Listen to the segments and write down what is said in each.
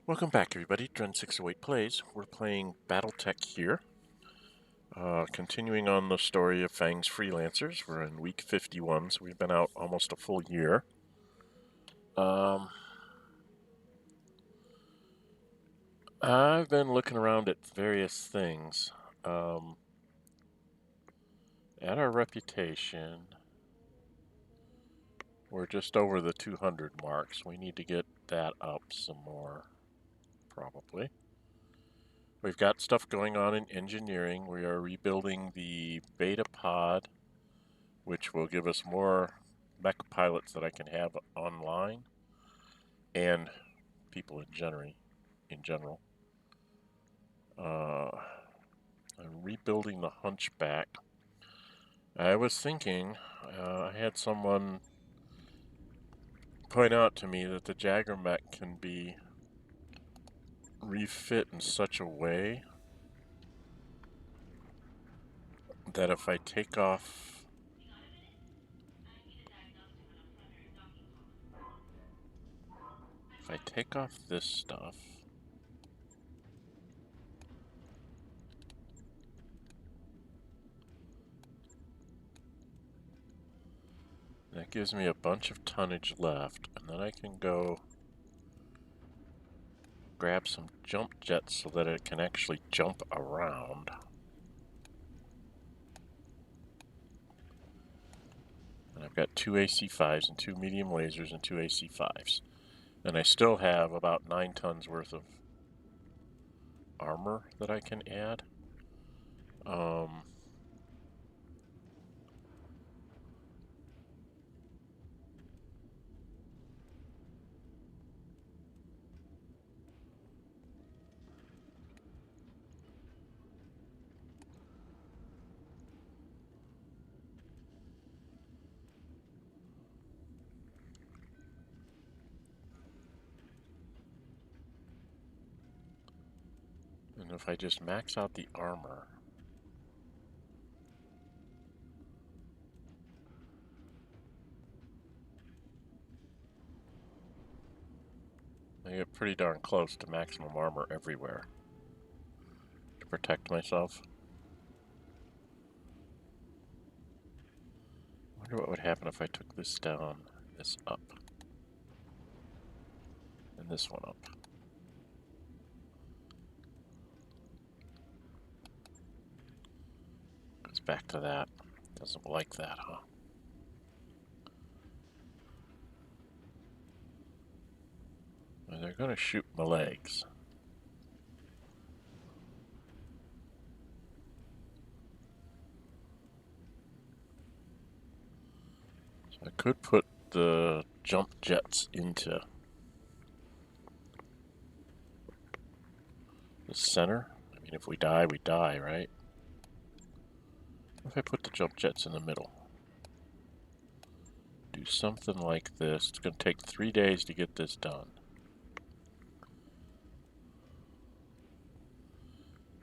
Welcome back, everybody. Dren608 Plays. We're playing Battletech here. Continuing on the story of Fangs Freelancers. We're in week 51, so we've been out almost a full year. I've been looking around at various things. At our reputation, we're just over the 200 mark, so we need to get that up some more, probably. We've got stuff going on in engineering. We are rebuilding the beta pod, which will give us more mech pilots that I can have online and people in general. I'm rebuilding the Hunchback. I was thinking, I had someone point out to me that the Jagermech can be refit in such a way that if I take off this stuff, that gives me a bunch of tonnage left, and then I can go grab some jump jets so that it can actually jump around. And I've got 2 AC5s and 2 medium lasers and 2 AC5s. And I still have about 9 tons worth of armor that I can add. And if I just max out the armor, I get pretty darn close to maximum armor everywhere to protect myself. I wonder what would happen if I took this down, this up, and this one up. Goes back to that. Doesn't like that, huh? Well, they're gonna shoot my legs. So I could put the jump jets into the center. I mean, if we die, we die, right? What if I put the jump jets in the middle? Do something like this. It's going to take 3 days to get this done.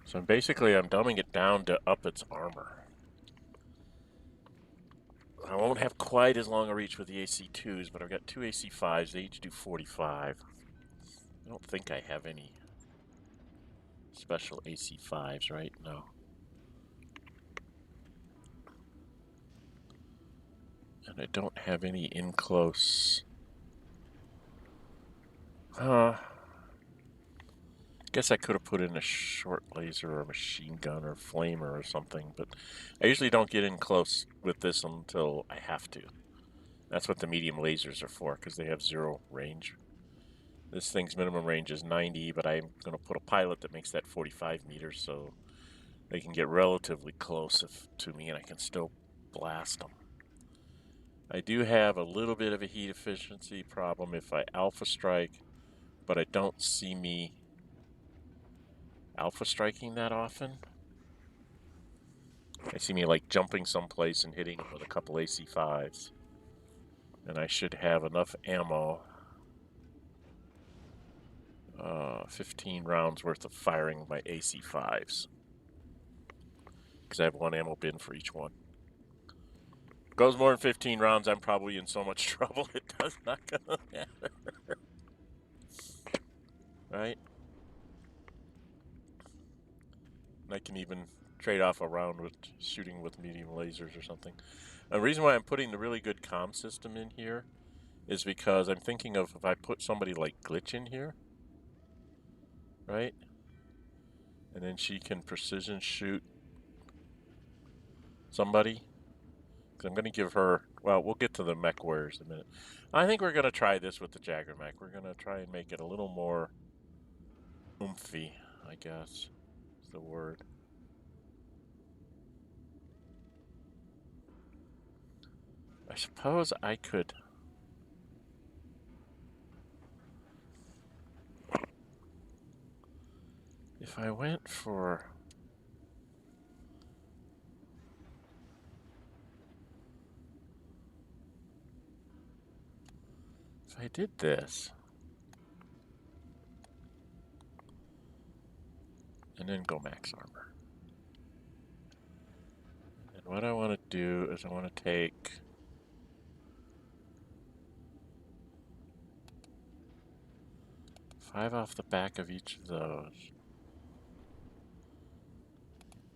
So basically, I'm dumbing it down to up its armor. I won't have quite as long a reach with the AC2s, but I've got 2 AC5s. They each do 45. I don't think I have any special AC5s, right? No. And I don't have any in close. Guess I could have put in a short laser or a machine gun or flamer or something, but I usually don't get in close with this until I have to. That's what the medium lasers are for, because they have 0 range. This thing's minimum range is 90, but I'm going to put a pilot that makes that 45 meters so they can get relatively close to me and I can still blast them. I do have a little bit of a heat efficiency problem if I alpha strike, but I don't see me alpha striking that often. I see me like jumping someplace and hitting with a couple AC5s. And I should have enough ammo. 15 rounds worth of firing my AC5s. Because I have 1 ammo bin for each one. If it goes more than 15 rounds, I'm probably in so much trouble it does not gonna matter. right? And I can even trade off a round with shooting with medium lasers or something. The reason why I'm putting the really good comm system in here is because I'm thinking of if I put somebody like Glitch in here, right? And then she can precision shoot somebody. Because I'm going to give her, well, we'll get to the mech warriors in a minute. I think we're going to try this with the Jagermech. We're going to try and make it a little more oomphy, I guess is the word. I suppose I could... If I went for... If I did this... And then go max armor. And what I want to do is I want to take... 5 off the back of each of those.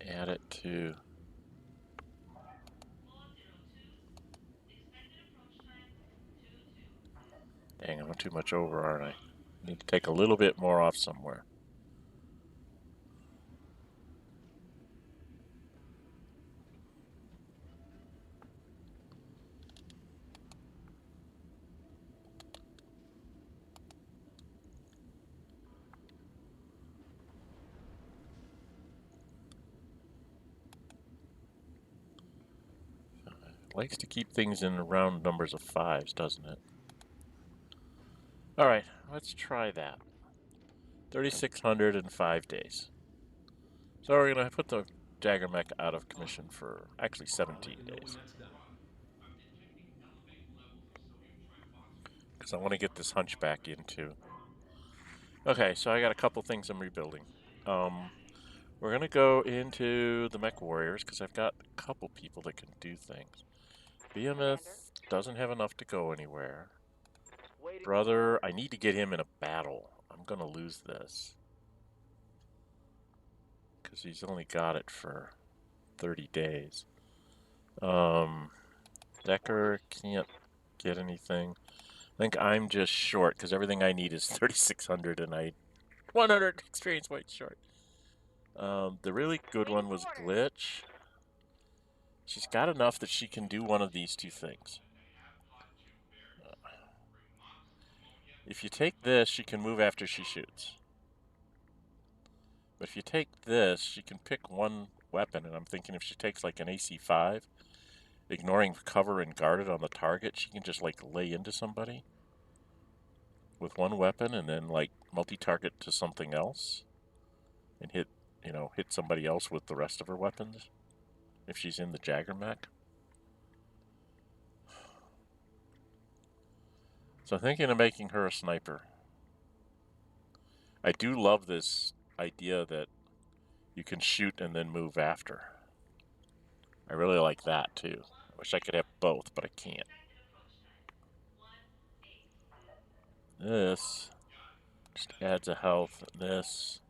Add it to... Dang, I'm too much over, aren't I? Need to take a little bit more off somewhere. Likes to keep things in round numbers of 5s, doesn't it? Alright, let's try that. 3,600 in 5 days. So we're going to put the Jagermech out of commission for actually 17 days. Because I want to get this hunchback into. Okay, so I got a couple things I'm rebuilding. We're going to go into the Mech Warriors because I've got a couple people that can do things. Behemoth doesn't have enough to go anywhere. Brother, I need to get him in a battle. I'm going to lose this. Because he's only got it for 30 days. Decker can't get anything. I think I'm just short because everything I need is 3,600 and I 100 experience points short. The really good one was Glitch. She's got enough that she can do one of these two things. If you take this, she can move after she shoots. But if you take this, she can pick one weapon, and I'm thinking if she takes like an AC5, ignoring cover and guarded on the target, she can just like lay into somebody with one weapon and then like multi-target to something else and hit, you know, hit somebody else with the rest of her weapons if she's in the Jagermech. So I'm thinking of making her a sniper. I do love this idea that you can shoot and then move after. I really like that too. I wish I could have both, but I can't. This just adds a health. This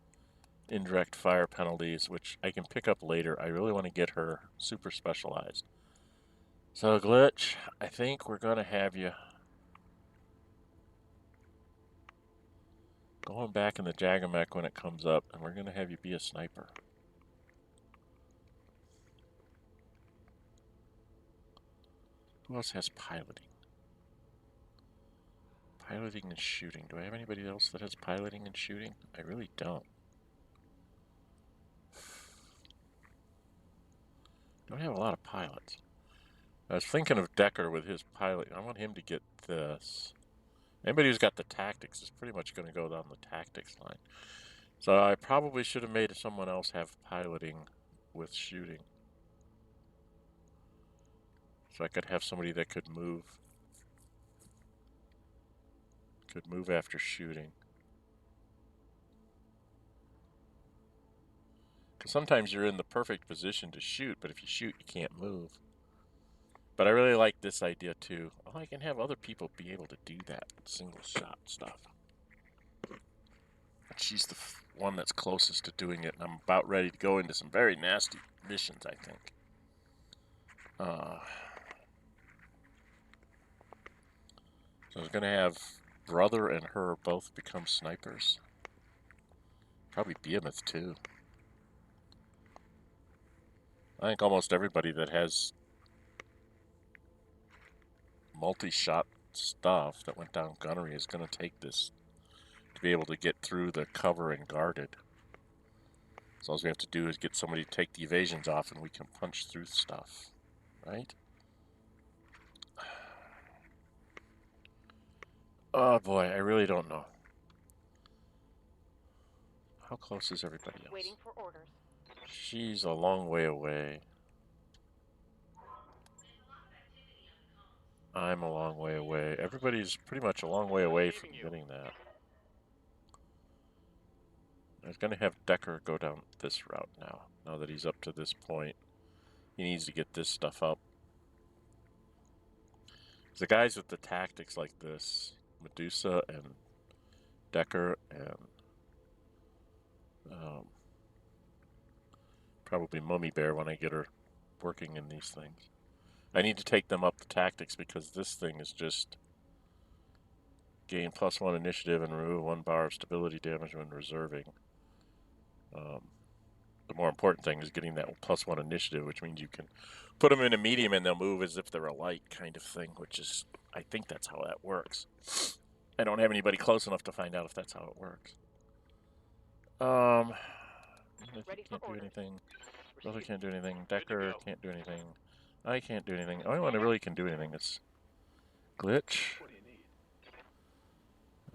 indirect fire penalties, which I can pick up later. I really want to get her super specialized. So Glitch, I think we're going to have you going back in the Jagermech when it comes up, and we're going to have you be a sniper. Who else has piloting? Piloting and shooting. Do I have anybody else that has piloting and shooting? I really don't. Don't have a lot of pilots. I was thinking of Decker with his pilot. I want him to get this. Anybody who's got the tactics is pretty much going to go down the tactics line. So I probably should have made someone else have piloting with shooting. So I could have somebody that could move. Could move after shooting. Because sometimes you're in the perfect position to shoot, but if you shoot, you can't move. But I really like this idea too. Oh, I can have other people be able to do that single shot stuff. she's the one that's closest to doing it, and I'm about ready to go into some very nasty missions, I think. So I was going to have brother and her both become snipers. Probably Behemoth, too. I think almost everybody that has multi-shot stuff that went down gunnery is going to take this to be able to get through the cover and guarded. So all we have to do is get somebody to take the evasions off and we can punch through stuff, right? Oh boy, I really don't know. How close is everybody else? Waiting for orders. She's a long way away. I'm a long way away. Everybody's pretty much a long way away from getting that. I was going to have Decker go down this route now that he's up to this point. He needs to get this stuff up. The guys with the tactics like this, Medusa and Decker and probably Mummy Bear when I get her working in these things. I need to take them up the tactics because this thing is just gain +1 initiative and remove 1 bar of stability damage when reserving. The more important thing is getting that +1 initiative, which means you can put them in a medium and they'll move as if they're a light kind of thing, which is, I think that's how that works. I don't have anybody close enough to find out if that's how it works. Can't do anything. Brother can't do anything. Decker can't do anything. I can't do anything. The only one that really can do anything is Glitch.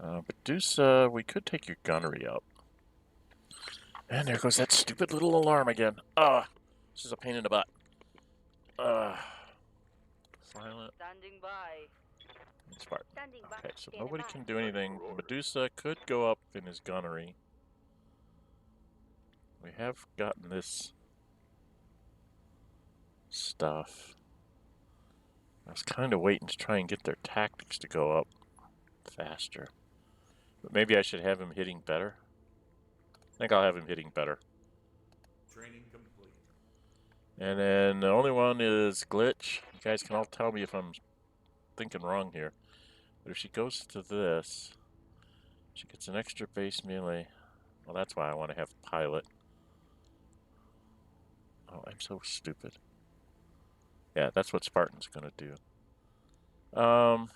Medusa, we could take your gunnery up. And there goes that stupid little alarm again. This is a pain in the butt. Silent. Standing by. Spartan. Okay, so nobody can do anything. Medusa could go up in his gunnery. We have gotten this stuff. I was kind of waiting to try and get their tactics to go up faster. But maybe I should have him hitting better. I think I'll have him hitting better. Training complete. And then the only one is Glitch. You guys can all tell me if I'm thinking wrong here. But if she goes to this, she gets an extra base melee. Well, that's why I want to have Pilot. Oh, I'm so stupid. Yeah, that's what Spartan's going to do. Oh,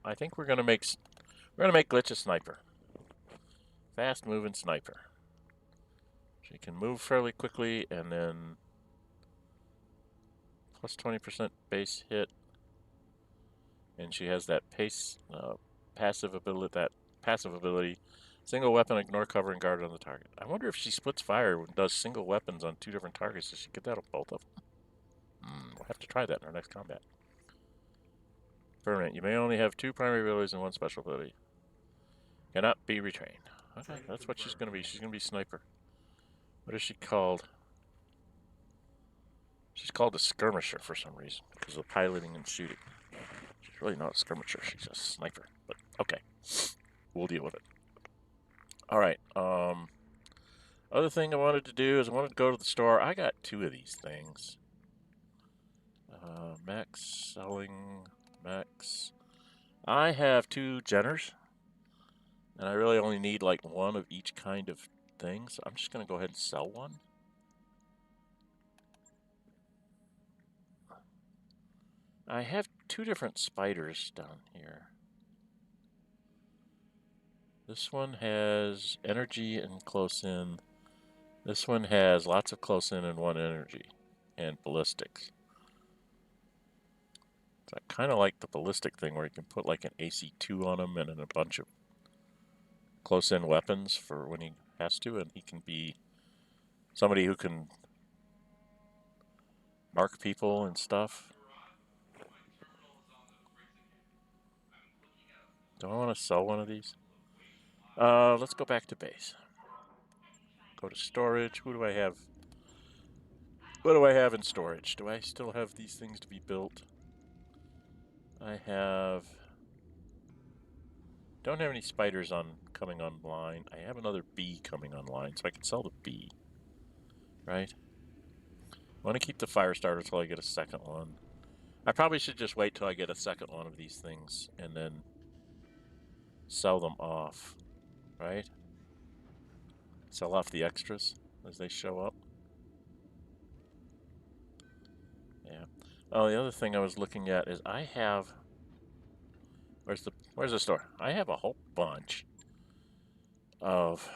I think we're going to make Glitch a sniper. Fast moving sniper. She can move fairly quickly and then plus 20% base hit. And she has that passive ability. Single weapon, ignore cover, and guard on the target. I wonder if she splits fire and does single weapons on 2 different targets. Does she get that on both of them? We'll have to try that in our next combat. Permanent. You may only have 2 primary abilities and 1 special ability. Cannot be retrained. Okay, that's what she's going to be. She's going to be sniper. What is she called? She's called a skirmisher for some reason because of piloting and shooting. She's really not a skirmisher. She's a sniper. But okay, we'll deal with it. All right. Other thing I wanted to do is I wanted to go to the store. I got 2 of these things. Mechs, selling mechs. I have 2 Jenners, and I really only need like 1 of each kind of thing. So I'm just gonna go ahead and sell 1. I have 2 different spiders down here. This one has energy and close in. This one has lots of close in and 1 energy and ballistics. So I kind of like the ballistic thing where you can put like an AC2 on him and then a bunch of close in weapons for when he has to, and he can be somebody who can mark people and stuff. Do I want to sell 1 of these? Let's go back to base. Go to storage. Who do I have? What do I have in storage? Do I still have these things to be built? I have Don't have any spiders on coming online. I have another bee coming online, so I can sell the bee. Right? I want to keep the fire starter till I get a second one. I probably should just wait till I get a second one of these things and then sell them off. Right? Sell off the extras as they show up. Yeah. Oh, the other thing I was looking at is I have... Where's the store? I have a whole bunch of...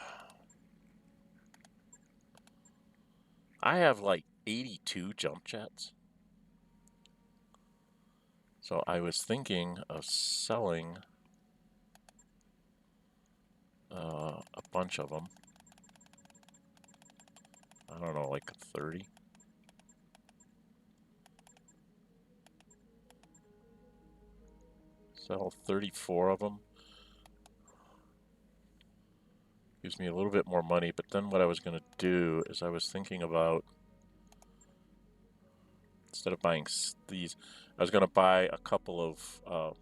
I have like 82 jump jets. So I was thinking of selling a bunch of them. I don't know, like 30. Sell 34 of them. Gives me a little bit more money, but then what I was going to do is I was thinking about, instead of buying these, I was going to buy a couple of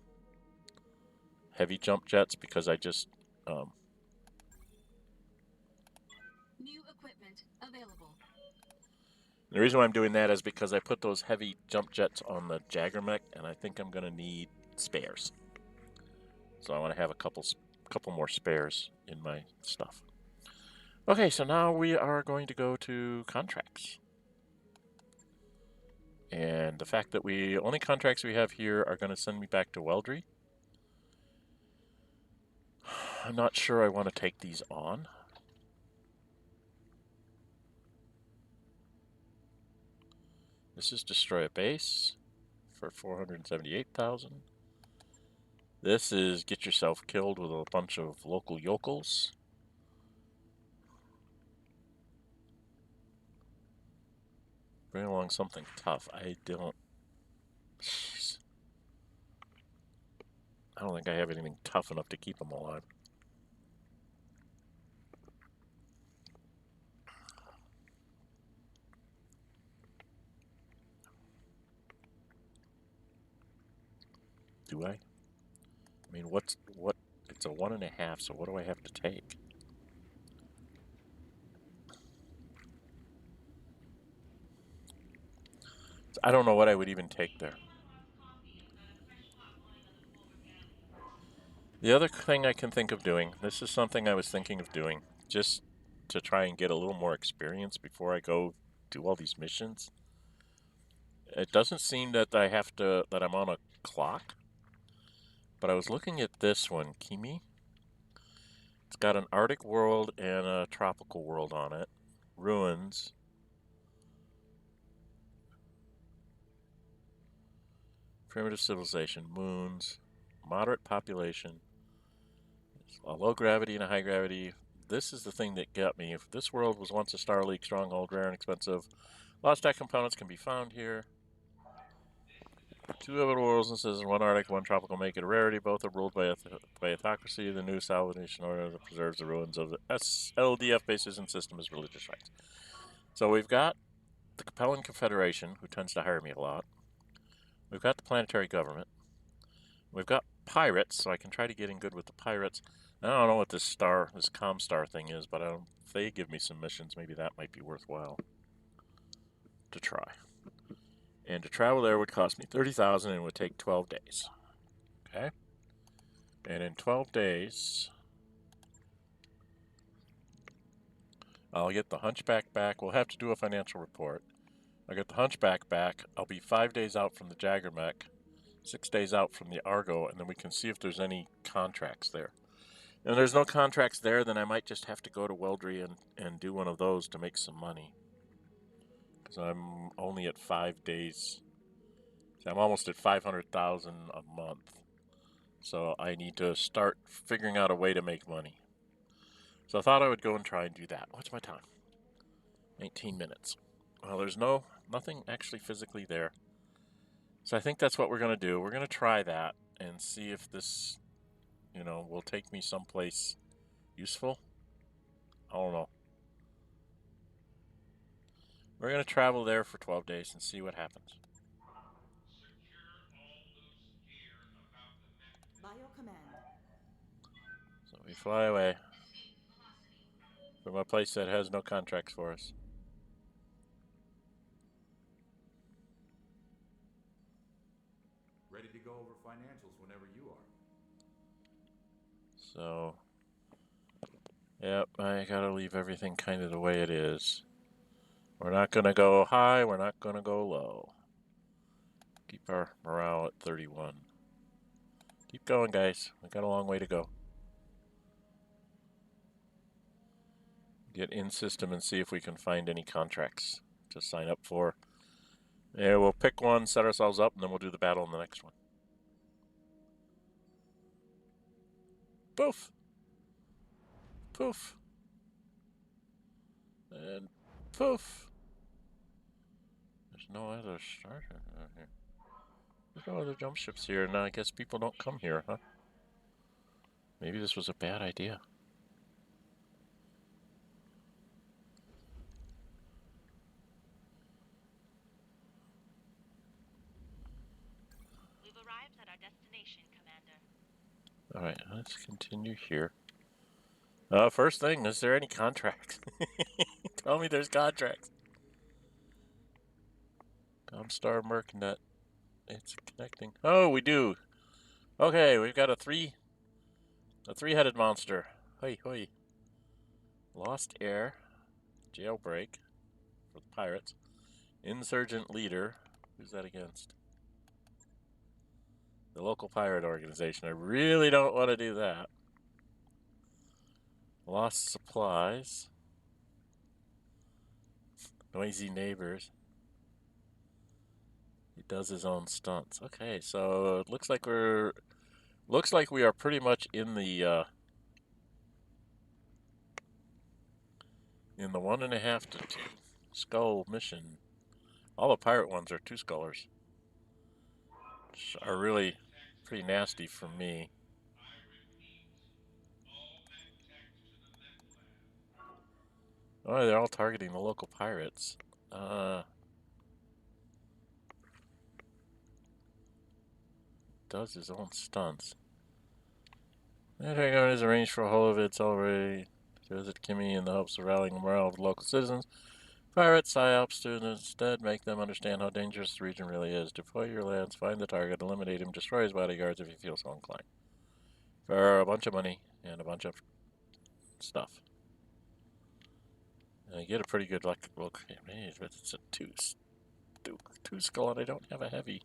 heavy jump jets because I just... New equipment available. The reason why I'm doing that is because I put those heavy jump jets on the Jagermech, and I think I'm going to need spares. So I want to have a couple more spares in my stuff. Okay, so now we are going to go to contracts. And the fact that only contracts we have here are going to send me back to Weldry. I'm not sure I want to take these on. This is destroy a base for 478,000. This is get yourself killed with a bunch of local yokels. Bring along something tough. Jeez. I don't think I have anything tough enough to keep them alive. Do I? I mean, what? It's a 1.5, so what do I have to take? I don't know what I would even take there. The other thing I can think of doing, this is something I was thinking of doing, just to try and get a little more experience before I go do all these missions. It doesn't seem that that I'm on a clock, but I was looking at this one, Kimi. It's got an Arctic world and a tropical world on it. Ruins. Primitive civilization, moons, moderate population, a low gravity and a high gravity. This is the thing that got me. If this world was once a Star League stronghold, rare and expensive, lost tech components can be found here. 2 habitable worlds and says 1 Arctic, 1 tropical make it a rarity. Both are ruled by autocracy. The new Salvation Order that preserves the ruins of the LDF bases and system as religious rights. So we've got the Capellan Confederation, who tends to hire me a lot. We've got the planetary government. We've got pirates, so I can try to get in good with the pirates. I don't know what this Comstar thing is, but if they give me some missions, maybe that might be worthwhile to try. And to travel there would cost me 30,000 and would take 12 days. Okay? And in 12 days, I'll get the Hunchback back. We'll have to do a financial report. I'll get the Hunchback back. I'll be 5 days out from the Jagermech, 6 days out from the Argo, and then we can see if there's any contracts there. And if there's no contracts there, then I might just have to go to Weldry and do one of those to make some money. Because I'm only at 5 days. So I'm almost at 500,000 a month. So I need to start figuring out a way to make money. So I thought I would go and try and do that. What's my time? 19 minutes. Well, there's nothing actually physically there. So I think that's what we're going to do. We're going to try that and see if this, will take me someplace useful. I don't know. We're going to travel there for 12 days and see what happens. Bio command. We fly away from a place that has no contracts for us. Ready to go over financials whenever you are. So, yep, I gotta leave everything kind of the way it is. We're not gonna go high, we're not gonna go low. Keep our morale at 31. Keep going, guys. We got a long way to go. Get in system and see if we can find any contracts to sign up for. Yeah, we'll pick one, set ourselves up, and then we'll do the battle in the next one. Poof! Poof! And poof! There's no other starter out here. There's no other jump ships here, and I guess people don't come here, huh? Maybe this was a bad idea. We've arrived at our destination, Commander. Alright, let's continue here. First thing, is there any contracts? Tell me there's contracts. Comstar Mercnet. It's connecting. Oh, we do. Okay, we've got a three-headed monster. Hoi hoi. Lost Air. Jailbreak for the pirates. Insurgent Leader. Who's that against? The local pirate organization. I really don't want to do that. Lost Supplies. Noisy Neighbors. He does his own stunts. Okay, so it looks like we are pretty much in the 1.5 to 2 skull mission. All the pirate ones are 2 scullers, which are really pretty nasty for me. Oh, they're all targeting the local pirates. Does his own stunts. Dragon is arranged for a whole of its already to visit Kimi in the hopes of rallying the morale of the local citizens. Pirate psyops to instead make them understand how dangerous the region really is. Deploy your lands, find the target, eliminate him, destroy his bodyguards if you feel so inclined. For a bunch of money and a bunch of stuff. And I get a pretty good look. But it's a two skull, and I don't have a heavy.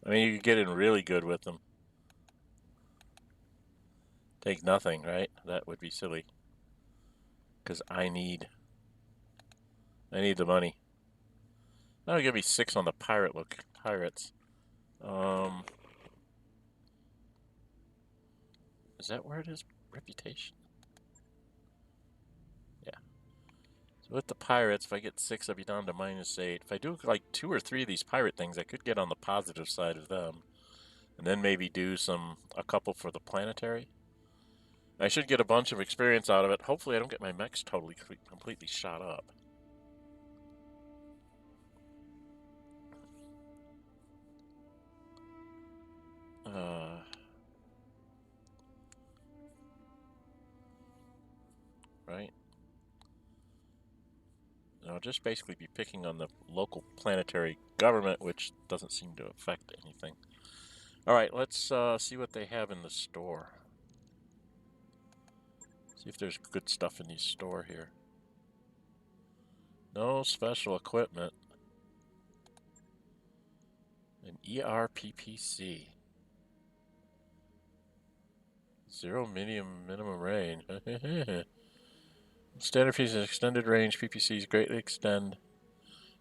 I mean, you could get in really good with them. Take nothing, right? That would be silly. Because I need the money. That'll give me 6 on the pirates. Is that where it is? Reputation? Yeah. So with the pirates, if I get 6, I'll be down to -8. If I do like 2 or 3 of these pirate things, I could get on the positive side of them. And then maybe do a couple for the planetary. I should get a bunch of experience out of it. Hopefully I don't get my mechs completely shot up. Right? I'll just basically be picking on the local planetary government, which doesn't seem to affect anything. Alright, let's see what they have in the store. See if there's good stuff in the store here. No special equipment. An ERPPC. 0 minimum range. Standard pieces extended range PPCs greatly extend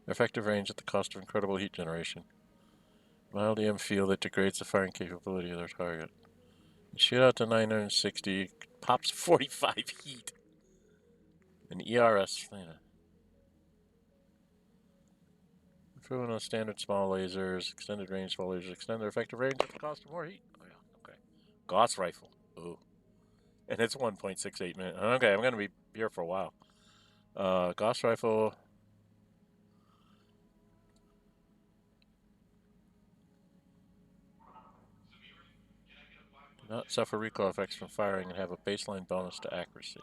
their effective range at the cost of incredible heat generation. Mild EM field that degrades the firing capability of their target. Shoot out to 960, pops 45 heat. An ERS. Improving on standard small lasers, extended range small lasers, extend their effective range at the cost of more heat. Oh yeah, okay. Gauss rifle. Ooh. And it's 1.68 minutes. Okay, I'm going to be here for a while. Gauss rifle. Do not suffer recoil effects from firing and have a baseline bonus to accuracy.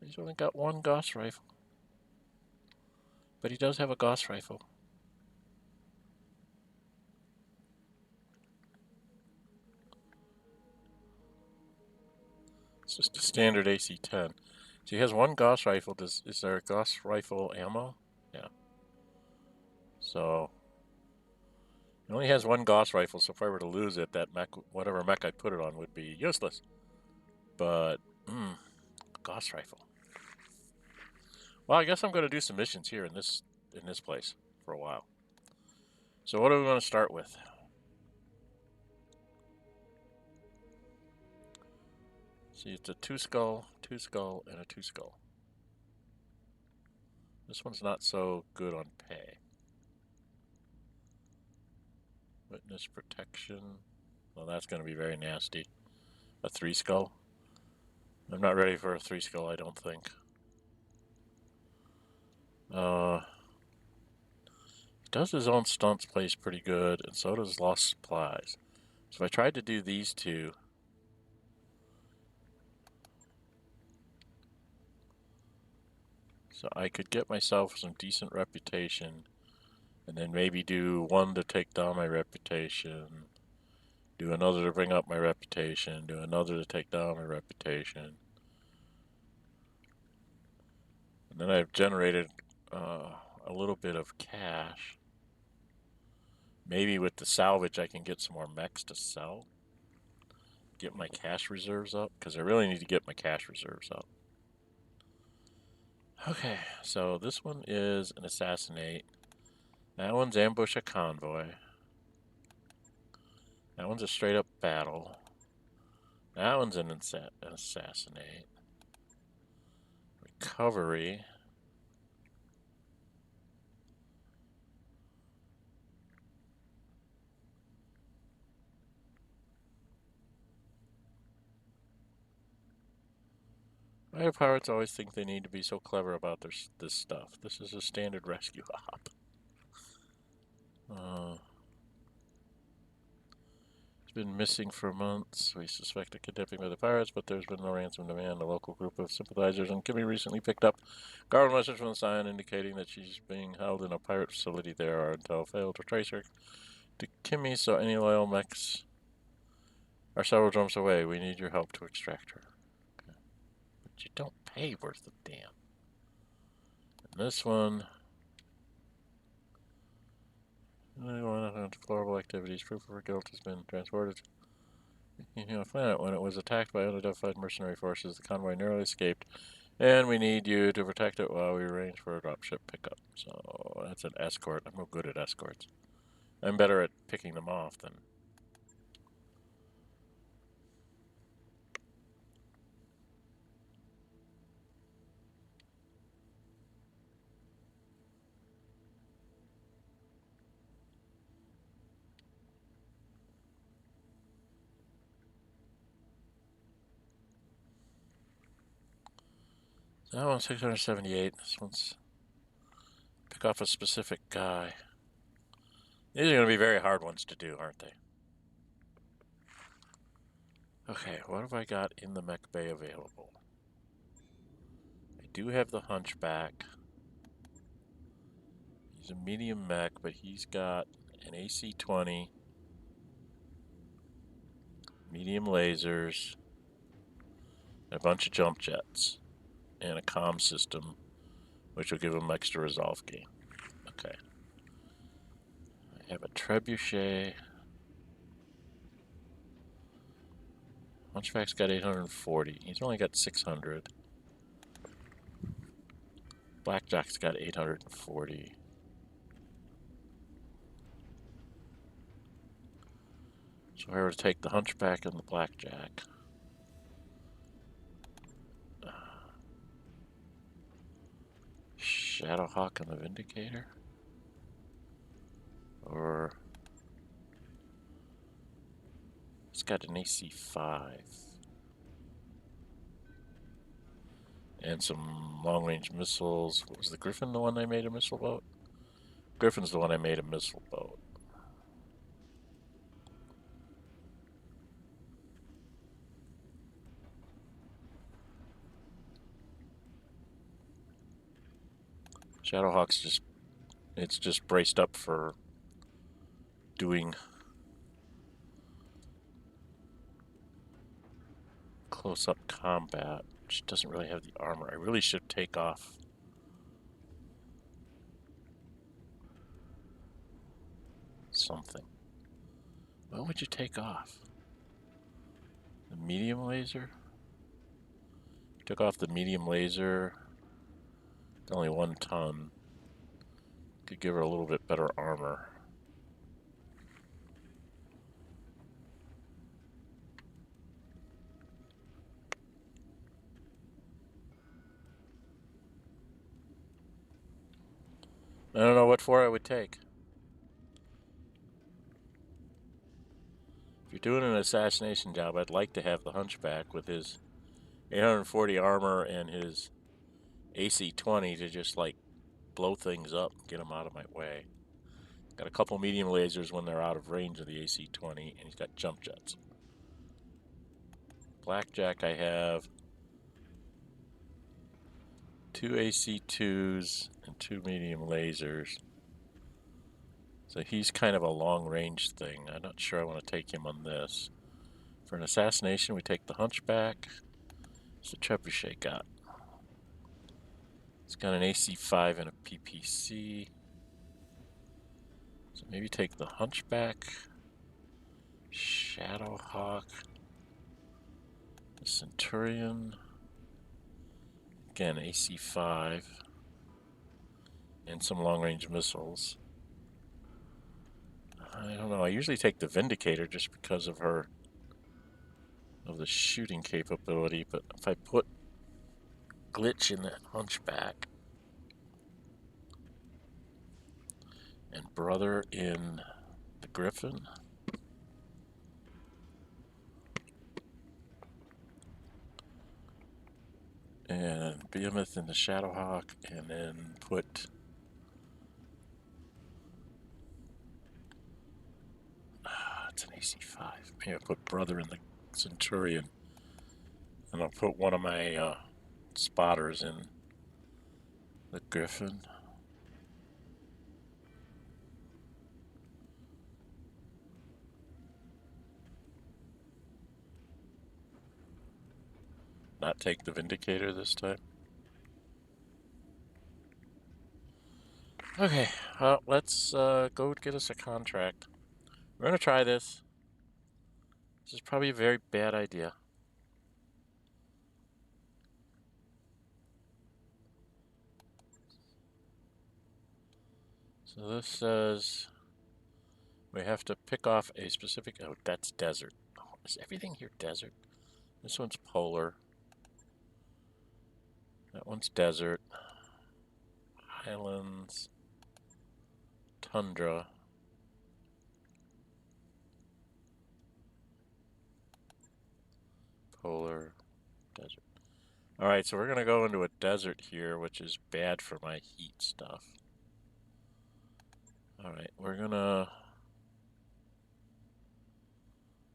He's only got one Gauss rifle. But he does have a Gauss rifle. It's just a standard AC-10. So he has one Gauss rifle. Is there a Gauss rifle ammo? Yeah. So he only has one Gauss rifle, so if I were to lose it, that mech, whatever mech I put it on, would be useless. But, Gauss rifle. Well, I guess I'm going to do some missions here in this place for a while. So what do we want to start with? See, it's a 2-skull, 2-skull, and a 2-skull. This one's not so good on pay. Witness protection. Well, that's going to be very nasty. A 3-skull. I'm not ready for a 3-skull, I don't think. Does his own stunts plays pretty good, and so does lost supplies. So if I tried to do these two, so I could get myself some decent reputation, and then maybe do one to take down my reputation, do another to bring up my reputation, do another to take down my reputation. And then I've generated a little bit of cash. Maybe with the salvage I can get some more mechs to sell. Get my cash reserves up, because I really need to get my cash reserves up. Okay, so this one is an assassinate. That one's ambush a convoy. That one's a straight up battle. That one's an assassinate. Recovery. Why do pirates always think they need to be so clever about this stuff? This is a standard rescue op. It's been missing for months. We suspect a kidnapping by the pirates, but there's been no ransom demand. A local group of sympathizers in Kimi recently picked up a guard message from the Scion indicating that she's being held in a pirate facility there until failed to trace her to Kimi, so any loyal mechs are several jumps away. We need your help to extract her. Okay. But you don't pay worth a damn. And this one... deplorable activities. Proof of her guilt has been transported to planet. When it was attacked by unidentified mercenary forces, the convoy narrowly escaped, and we need you to protect it while we arrange for a dropship pickup. So that's an escort. I'm no good at escorts. I'm better at picking them off than... That one's 678. This one's pick off a specific guy. These are going to be very hard ones to do, aren't they? Okay, what have I got in the mech bay available? I do have the Hunchback. He's a medium mech, but he's got an AC-20, medium lasers, and a bunch of jump jets, and a comm system, which will give him extra resolve gain. Okay. I have a trebuchet. Hunchback's got 840. He's only got 600. Blackjack's got 840. So if I were to take the Hunchback and the Blackjack, Shadowhawk and the Vindicator, or It's got an AC-5. And some long-range missiles. What was the Griffin the one I made a missile boat? Griffin's the one I made a missile boat. Shadowhawk's just braced up for doing close-up combat, which doesn't really have the armor. I really should take off something. What would you take off? The medium laser? Took off the medium laser. It's only 1 ton. Could give her a little bit better armor. I don't know what for I would take. If you're doing an assassination job, I'd like to have the Hunchback with his 840 armor and his AC-20 to just like blow things up, get them out of my way. Got a couple medium lasers when they're out of range of the AC-20, and he's got jump jets. Blackjack, I have 2 AC-2s and 2 medium lasers. So he's kind of a long-range thing. I'm not sure I want to take him on this. For an assassination, we take the Hunchback. What's the Trebuchet got? It's got an AC-5 and a PPC. So maybe take the Hunchback, Shadowhawk, the Centurion. Again, AC-5 and some long-range missiles. I don't know. I usually take the Vindicator just because of the shooting capability, but if I put Glitch in the Hunchback and Brother in the Griffin, and Behemoth in the Shadowhawk, and then put it's an AC-5. Maybe I'll put Brother in the Centurion, and I'll put one of my spotters in the Griffin. Not take the Vindicator this time. Okay, let's go get us a contract. We're gonna try this. This is probably a very bad idea. So this says we have to pick off a specific. Oh, that's desert. Oh, is everything here desert? This one's polar. That one's desert. Highlands. Tundra. Polar. Desert. Alright, so we're gonna go into a desert here, which is bad for my heat stuff. Alright, we're gonna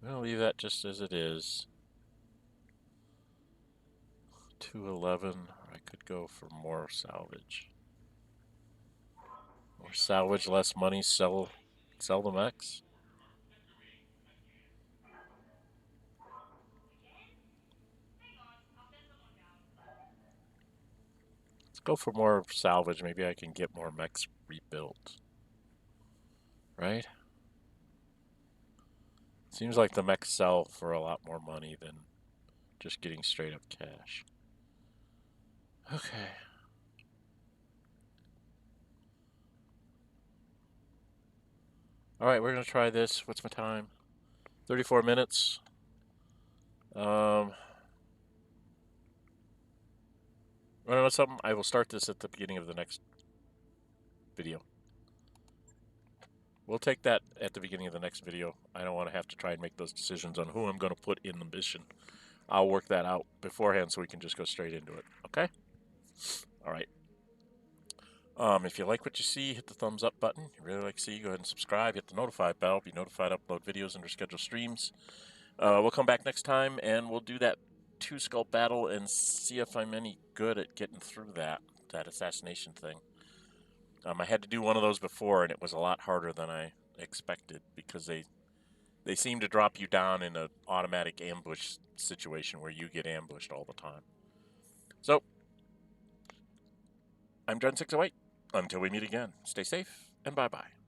leave that just as it is. 211. I could go for more salvage. More salvage, less money, sell the mechs. Let's go for more salvage. Maybe I can get more mechs rebuilt. Right? Seems like the mechs sell for a lot more money than just getting straight up cash. Okay. Alright, we're gonna try this. What's my time? 34 minutes. I know something. I will start this at the beginning of the next video. we'll take that at the beginning of the next video. I don't want to have to try and make those decisions on who I'm going to put in the mission. I'll work that out beforehand so we can just go straight into it. Okay? All right. If you like what you see, hit the thumbs up button. If you really like to see, go ahead and subscribe. Hit the notify bell. Be notified to upload videos under scheduled streams. We'll come back next time and we'll do that 2-skull battle and see if I'm any good at getting through that assassination thing. I had to do one of those before and it was a lot harder than I expected because they seem to drop you down in an automatic ambush situation where you get ambushed all the time. So, I'm Dren608. Until we meet again, stay safe and bye-bye.